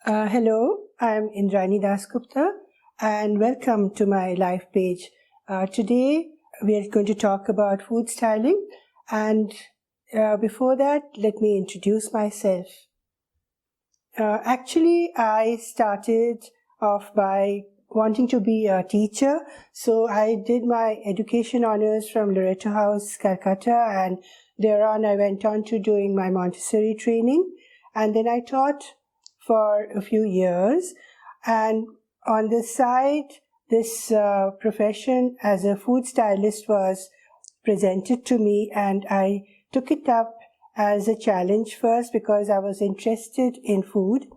Hello, I'm Indranie Dasgupta and welcome to my LifePage. Today we are going to talk about food styling, and before that let me introduce myself. Actually, I started off by wanting to be a teacher, so I did my education honors from Loreto House, Calcutta, and thereon I went on to doing my Montessori training, and then I taught for a few years, and on the side this profession as a food stylist was presented to me, and I took it up as a challenge first because I was interested in food,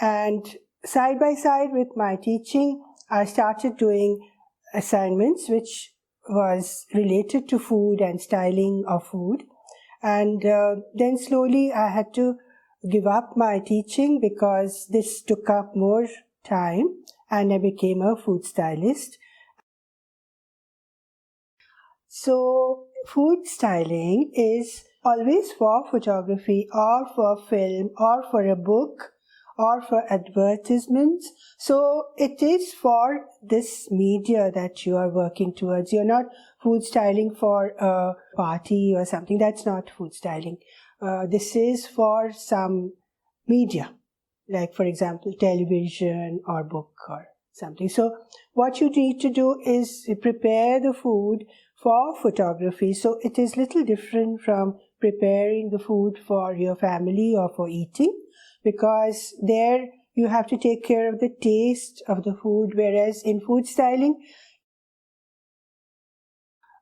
and side by side with my teaching I started doing assignments which was related to food and styling of food, and then slowly I had to give up my teaching because this took up more time, and I became a food stylist. So food styling is always for photography or for film or for a book or for advertisements. So it is for this media that you are working towards. You're not food styling for a party or something. That's not food styling. This is for some media, like for example television or book or something. So what you need to do is prepare the food for photography. So it is little different from preparing the food for your family or for eating, because there you have to take care of the taste of the food, whereas in food styling,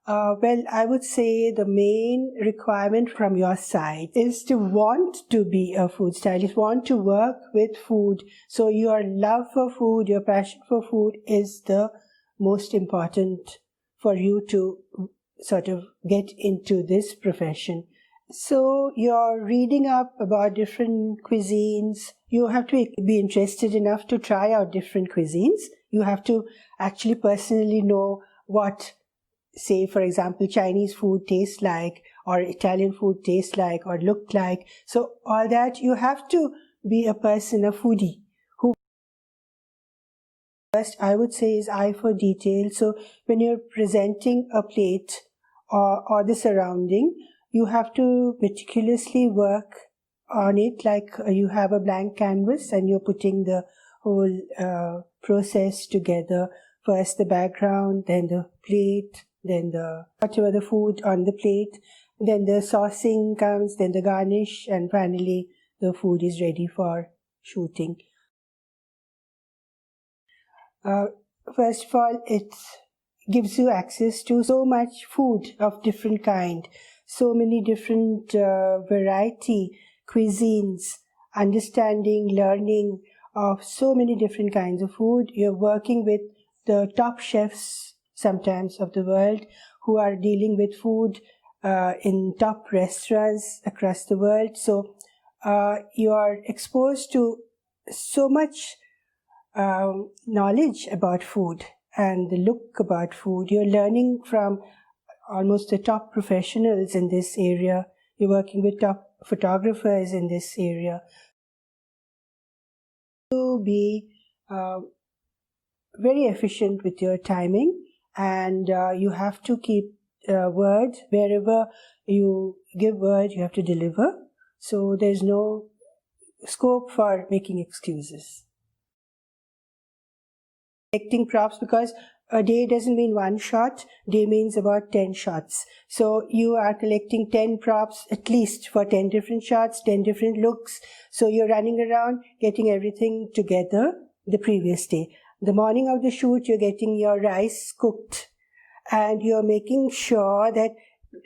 I would say the main requirement from your side is to want to be a food stylist, want to work with food. So your love for food, your passion for food is the most important for you to sort of get into this profession. So you're reading up about different cuisines. You have to be interested enough to try out different cuisines. You have to actually personally know what, say, for example, Chinese food tastes like, or Italian food tastes like, or look like. So all that, you have to be a person, a foodie, who first I would say is eye for detail. So when you're presenting a plate or the surrounding, you have to meticulously work on it like you have a blank canvas and you're putting the whole process together. First the background, then the plate, then whatever the food on the plate, then the saucing comes, then the garnish, and finally the food is ready for shooting. First of all, it gives you access to so much food of different kind, so many different variety, cuisines, understanding, learning of so many different kinds of food. You're working with the top chefs sometimes of the world who are dealing with food in top restaurants across the world. So you are exposed to so much knowledge about food and the look about food. You're learning from almost the top professionals in this area. You're working with top photographers in this area. To be very efficient with your timing, and you have to keep word. Wherever you give word, you have to deliver. So there's no scope for making excuses. Collecting props, because a day doesn't mean one shot, day means about 10 shots. So you are collecting 10 props at least for 10 different shots, 10 different looks. So you're running around getting everything together the previous day. The morning of the shoot, you're getting your rice cooked and you're making sure that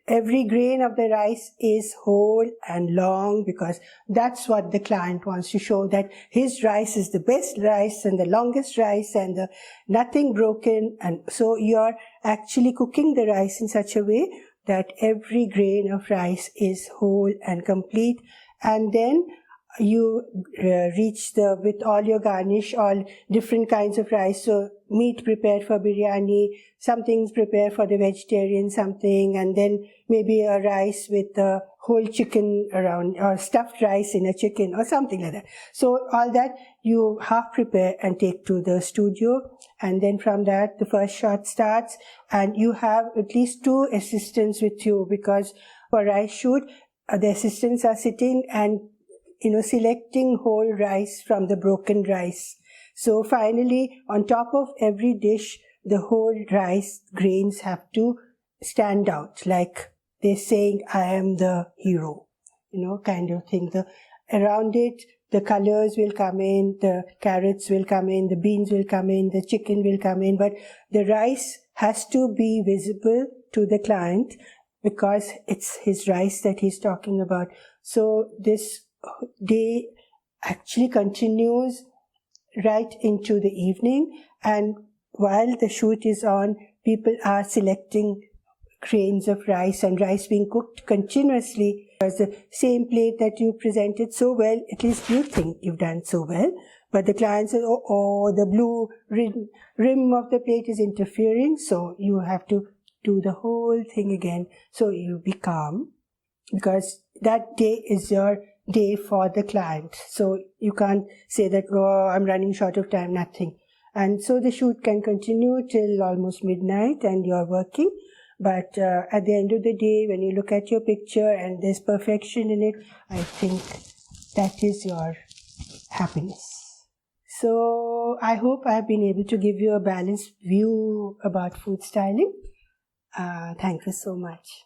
every grain of the rice is whole and long, because that's what the client wants to show, that his rice is the best rice and the longest rice and nothing broken. And so you're actually cooking the rice in such a way that every grain of rice is whole and complete. And then you reach with all your garnish, all different kinds of rice. So meat prepared for biryani, some things prepared for the vegetarian, something, and then maybe a rice with whole chicken around, or stuffed rice in a chicken or something like that. So all that you half prepare and take to the studio, and then from that the first shot starts, and you have at least 2 assistants with you, because for rice shoot the assistants are sitting and selecting whole rice from the broken rice. So finally, on top of every dish, the whole rice grains have to stand out, like they're saying, I am the hero, kind of thing. Around it, the colors will come in, the carrots will come in, the beans will come in, the chicken will come in, but the rice has to be visible to the client because it's his rice that he's talking about. So this day actually continues right into the evening, and while the shoot is on, people are selecting grains of rice and rice being cooked continuously. Because the same plate that you presented so well, at least you think you've done so well, but the client says, oh, the blue rim of the plate is interfering, so you have to do the whole thing again. So you be calm, because that day is your day for the client. So you can't say that, oh, I'm running short of time, nothing. And so the shoot can continue till almost midnight and you're working. But at the end of the day, when you look at your picture and there's perfection in it, I think that is your happiness. So I hope I've been able to give you a balanced view about food styling. Thank you so much.